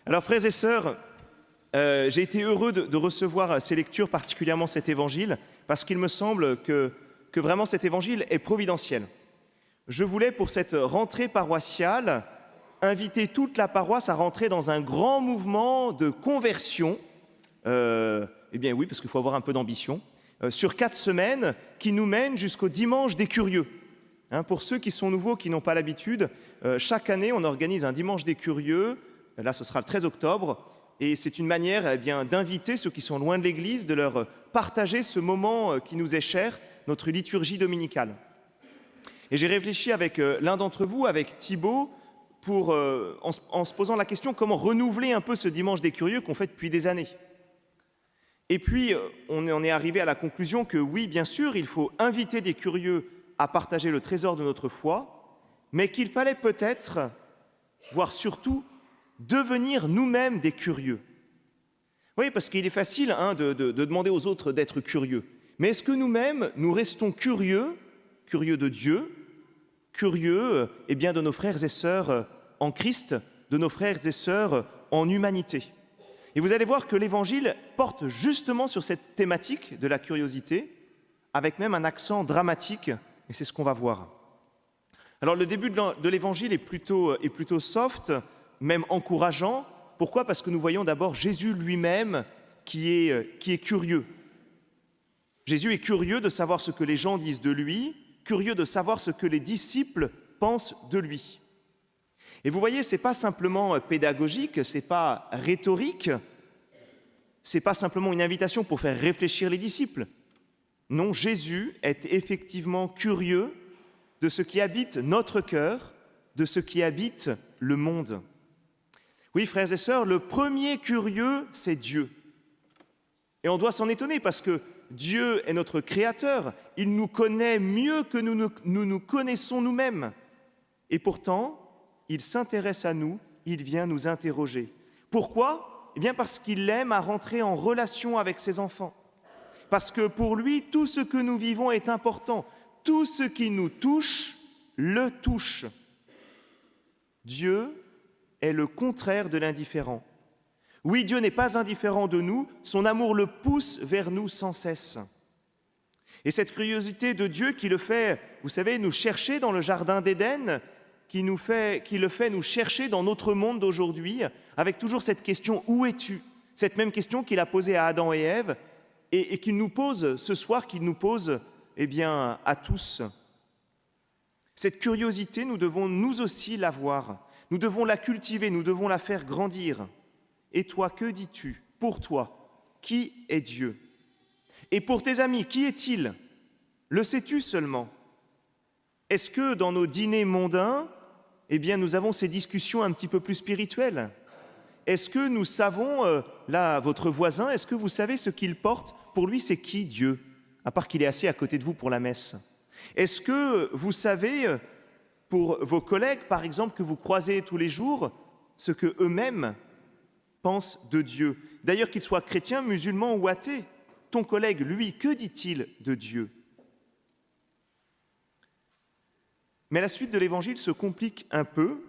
Alors, frères et sœurs, j'ai été heureux de recevoir ces lectures, particulièrement cet évangile, parce qu'il me semble que vraiment cet évangile est providentiel. Je voulais, pour cette rentrée paroissiale, inviter toute la paroisse à rentrer dans un grand mouvement de conversion. Eh bien oui, parce qu'il faut avoir un peu d'ambition, sur 4 semaines qui nous mènent jusqu'au dimanche des curieux. Pour ceux qui sont nouveaux, qui n'ont pas l'habitude, chaque année, on organise un dimanche des curieux. Là, ce sera le 13 octobre. Et c'est une manière d'inviter ceux qui sont loin de l'Église, de leur partager ce moment qui nous est cher, notre liturgie dominicale. Et j'ai réfléchi avec l'un d'entre vous, avec Thibaut, en se posant la question comment renouveler un peu ce dimanche des curieux qu'on fait depuis des années. Et puis, on en est arrivé à la conclusion que oui, bien sûr, il faut inviter des curieux à partager le trésor de notre foi, mais qu'il fallait peut-être, voire surtout, devenir nous-mêmes des curieux. Oui, parce qu'il est facile de demander aux autres d'être curieux. Mais est-ce que nous-mêmes, nous restons curieux de Dieu, curieux de nos frères et sœurs en Christ, de nos frères et sœurs en humanité? Et vous allez voir que l'Évangile porte justement sur cette thématique de la curiosité, avec même un accent dramatique, et c'est ce qu'on va voir. Alors le début de l'Évangile est plutôt soft, même encourageant. Pourquoi? Parce que nous voyons d'abord Jésus lui-même qui est curieux. Jésus est curieux de savoir ce que les gens disent de lui, curieux de savoir ce que les disciples pensent de lui. Et vous voyez, ce n'est pas simplement pédagogique, ce n'est pas rhétorique, ce n'est pas simplement une invitation pour faire réfléchir les disciples. Non, Jésus est effectivement curieux de ce qui habite notre cœur, de ce qui habite le monde. Oui, frères et sœurs, le premier curieux, c'est Dieu. Et on doit s'en étonner parce que Dieu est notre Créateur, il nous connaît mieux que nous connaissons nous-mêmes. Et pourtant, il s'intéresse à nous, il vient nous interroger. Pourquoi? Eh bien parce qu'il aime à rentrer en relation avec ses enfants. Parce que pour lui, tout ce que nous vivons est important. Tout ce qui nous touche, le touche. Dieu est le contraire de l'indifférent. Oui, Dieu n'est pas indifférent de nous, son amour le pousse vers nous sans cesse. Et cette curiosité de Dieu qui le fait, vous savez, nous chercher dans le jardin d'Éden, qui le fait nous chercher dans notre monde d'aujourd'hui, avec toujours cette question « Où es-tu ?» Cette même question qu'il a posée à Adam et Ève, et qu'il nous pose ce soir, qu'il nous pose à tous. Cette curiosité, nous devons nous aussi l'avoir. Nous devons la cultiver, nous devons la faire grandir. Et toi, que dis-tu? Pour toi, qui est Dieu? Et pour tes amis, qui est-il? Le sais-tu seulement? Est-ce que dans nos dîners mondains, nous avons ces discussions un petit peu plus spirituelles? Est-ce que nous savons, là, votre voisin, est-ce que vous savez ce qu'il porte? Pour lui, c'est qui Dieu? À part qu'il est assis à côté de vous pour la messe. Est-ce que vous savez, pour vos collègues, par exemple, que vous croisez tous les jours, ce qu'eux-mêmes pensent de Dieu? D'ailleurs, qu'ils soient chrétiens, musulmans ou athées, ton collègue, lui, que dit-il de Dieu? Mais la suite de l'Évangile se complique un peu,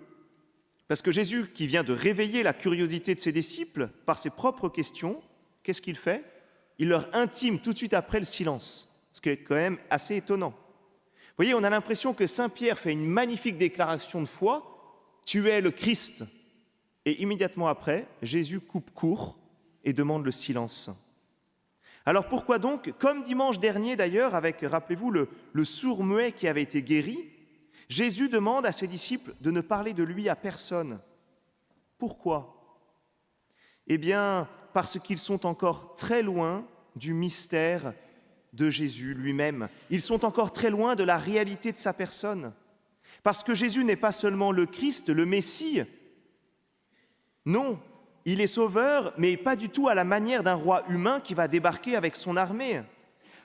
parce que Jésus, qui vient de réveiller la curiosité de ses disciples par ses propres questions, qu'est-ce qu'il fait? Il leur intime tout de suite après le silence, ce qui est quand même assez étonnant. Vous voyez, on a l'impression que Saint Pierre fait une magnifique déclaration de foi, « Tu es le Christ ». Et immédiatement après, Jésus coupe court et demande le silence. Alors pourquoi donc, comme dimanche dernier d'ailleurs, avec, rappelez-vous, le sourd-muet qui avait été guéri, Jésus demande à ses disciples de ne parler de lui à personne. Pourquoi? Eh bien, parce qu'ils sont encore très loin du mystère de Jésus lui-même. Ils sont encore très loin de la réalité de sa personne. Parce que Jésus n'est pas seulement le Christ, le Messie. Non, il est sauveur, mais pas du tout à la manière d'un roi humain qui va débarquer avec son armée.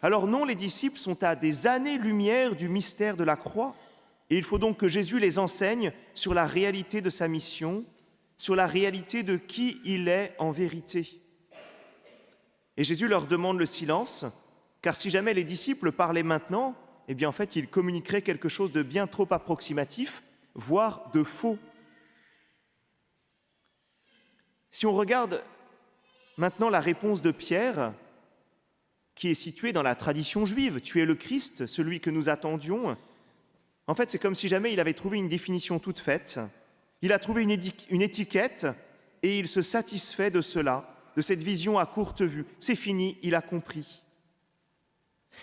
Alors non, les disciples sont à des années-lumière du mystère de la croix. Et il faut donc que Jésus les enseigne sur la réalité de sa mission, sur la réalité de qui il est en vérité. Et Jésus leur demande le silence, car si jamais les disciples parlaient maintenant, en fait, ils communiqueraient quelque chose de bien trop approximatif, voire de faux. Si on regarde maintenant la réponse de Pierre, qui est située dans la tradition juive, « Tu es le Christ, celui que nous attendions », en fait, c'est comme si jamais il avait trouvé une définition toute faite, il a trouvé une étiquette et il se satisfait de cela, de cette vision à courte vue. C'est fini, il a compris.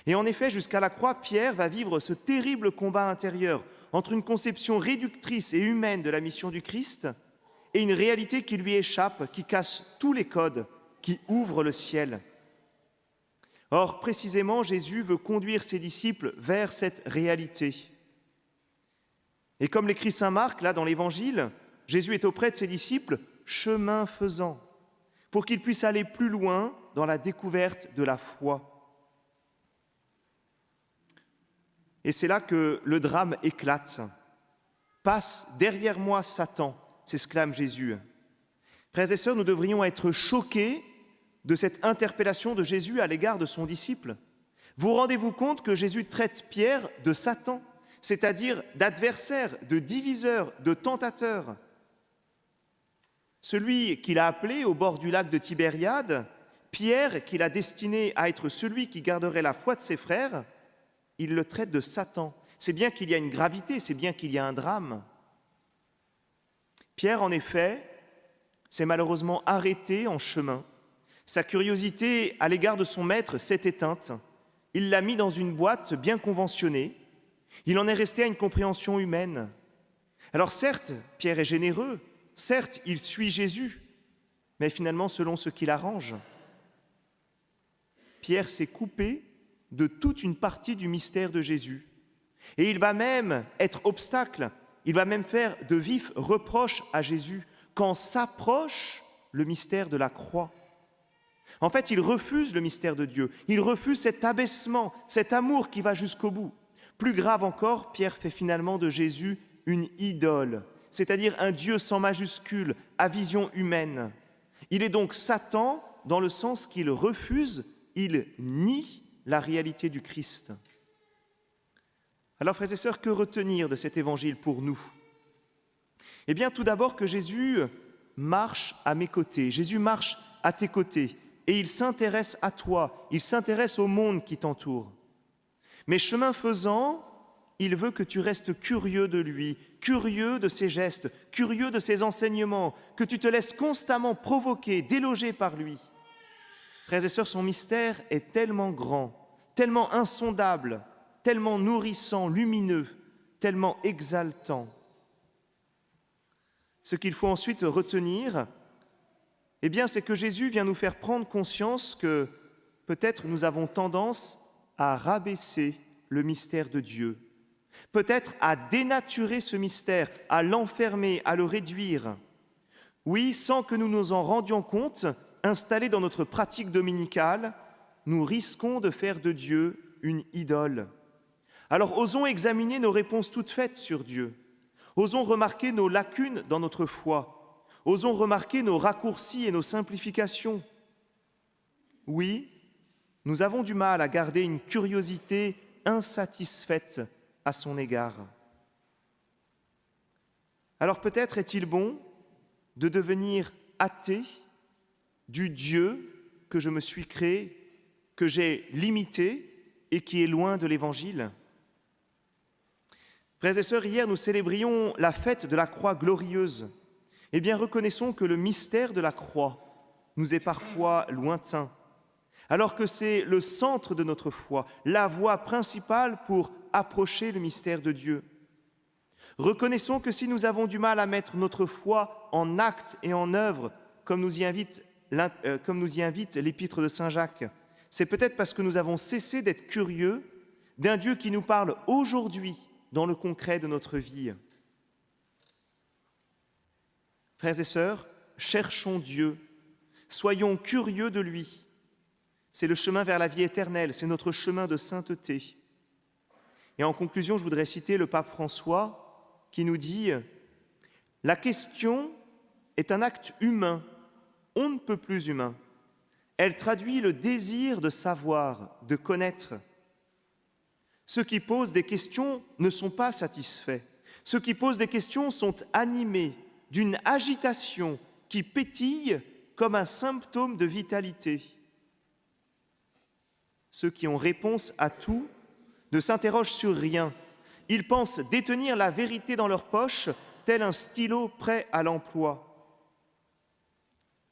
Et en effet, jusqu'à la croix, Pierre va vivre ce terrible combat intérieur entre une conception réductrice et humaine de la mission du Christ et une réalité qui lui échappe, qui casse tous les codes, qui ouvre le ciel. Or, précisément, Jésus veut conduire ses disciples vers cette réalité. Et comme l'écrit saint Marc, là, dans l'Évangile, Jésus est auprès de ses disciples, chemin faisant, pour qu'ils puissent aller plus loin dans la découverte de la foi. Et c'est là que le drame éclate. « Passe derrière moi, Satan », s'exclame Jésus. Frères et sœurs, nous devrions être choqués de cette interpellation de Jésus à l'égard de son disciple. Vous rendez-vous compte que Jésus traite Pierre de Satan, c'est-à-dire d'adversaire, de diviseur, de tentateur. Celui qu'il a appelé au bord du lac de Tibériade, Pierre, qu'il a destiné à être celui qui garderait la foi de ses frères, il le traite de Satan. C'est bien qu'il y a une gravité, c'est bien qu'il y a un drame. Pierre, en effet, s'est malheureusement arrêté en chemin. Sa curiosité à l'égard de son maître s'est éteinte. Il l'a mis dans une boîte bien conventionnée. Il en est resté à une compréhension humaine. Alors certes, Pierre est généreux, certes, il suit Jésus, mais finalement selon ce qu'il arrange. Pierre s'est coupé de toute une partie du mystère de Jésus. Et il va même être obstacle, il va même faire de vifs reproches à Jésus quand s'approche le mystère de la croix. En fait, il refuse le mystère de Dieu, il refuse cet abaissement, cet amour qui va jusqu'au bout. Plus grave encore, Pierre fait finalement de Jésus une idole, c'est-à-dire un Dieu sans majuscule, à vision humaine. Il est donc Satan dans le sens qu'il refuse, il nie la réalité du Christ. Alors, frères et sœurs, que retenir de cet évangile pour nous? Eh bien, tout d'abord que Jésus marche à mes côtés, Jésus marche à tes côtés, et il s'intéresse à toi, il s'intéresse au monde qui t'entoure. Mais chemin faisant, il veut que tu restes curieux de lui, curieux de ses gestes, curieux de ses enseignements, que tu te laisses constamment provoquer, déloger par lui. Frères et sœurs, son mystère est tellement grand, tellement insondable, tellement nourrissant, lumineux, tellement exaltant. Ce qu'il faut ensuite retenir, eh bien, c'est que Jésus vient nous faire prendre conscience que peut-être nous avons tendance à rabaisser le mystère de Dieu, peut-être à dénaturer ce mystère, à l'enfermer, à le réduire. Oui, sans que nous nous en rendions compte, installés dans notre pratique dominicale, nous risquons de faire de Dieu une idole. Alors osons examiner nos réponses toutes faites sur Dieu. Osons remarquer nos lacunes dans notre foi. Osons remarquer nos raccourcis et nos simplifications. Oui, nous avons du mal à garder une curiosité insatisfaite à son égard. Alors peut-être est-il bon de devenir athée du Dieu que je me suis créé, que j'ai limité et qui est loin de l'Évangile. Frères et sœurs, hier nous célébrions la fête de la croix glorieuse. Eh bien, reconnaissons que le mystère de la croix nous est parfois lointain, alors que c'est le centre de notre foi, la voie principale pour approcher le mystère de Dieu. Reconnaissons que si nous avons du mal à mettre notre foi en acte et en œuvre, comme nous y invite l'épître de Saint Jacques, c'est peut-être parce que nous avons cessé d'être curieux d'un Dieu qui nous parle aujourd'hui dans le concret de notre vie. Frères et sœurs, cherchons Dieu, soyons curieux de lui. C'est le chemin vers la vie éternelle, c'est notre chemin de sainteté. Et en conclusion, je voudrais citer le pape François qui nous dit « La question est un acte humain, on ne peut plus humain. Elle traduit le désir de savoir, de connaître. Ceux qui posent des questions ne sont pas satisfaits. Ceux qui posent des questions sont animés d'une agitation qui pétille comme un symptôme de vitalité. Ceux qui ont réponse à tout ne s'interrogent sur rien. Ils pensent détenir la vérité dans leur poche, tel un stylo prêt à l'emploi.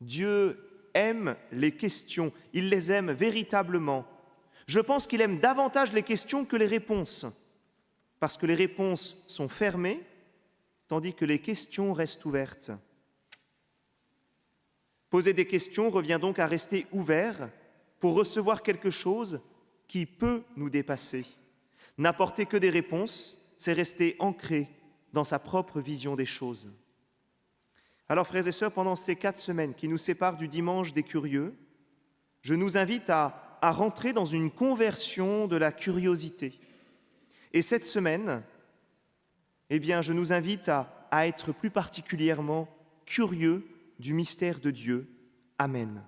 Dieu aime les questions, il les aime véritablement. Je pense qu'il aime davantage les questions que les réponses, parce que les réponses sont fermées, tandis que les questions restent ouvertes. Poser des questions revient donc à rester ouvert pour recevoir quelque chose qui peut nous dépasser. N'apporter que des réponses, c'est rester ancré dans sa propre vision des choses. Alors, frères et sœurs, pendant ces 4 semaines qui nous séparent du dimanche des curieux, je nous invite à rentrer dans une conversion de la curiosité. Et cette semaine, je nous invite à être plus particulièrement curieux du mystère de Dieu. Amen.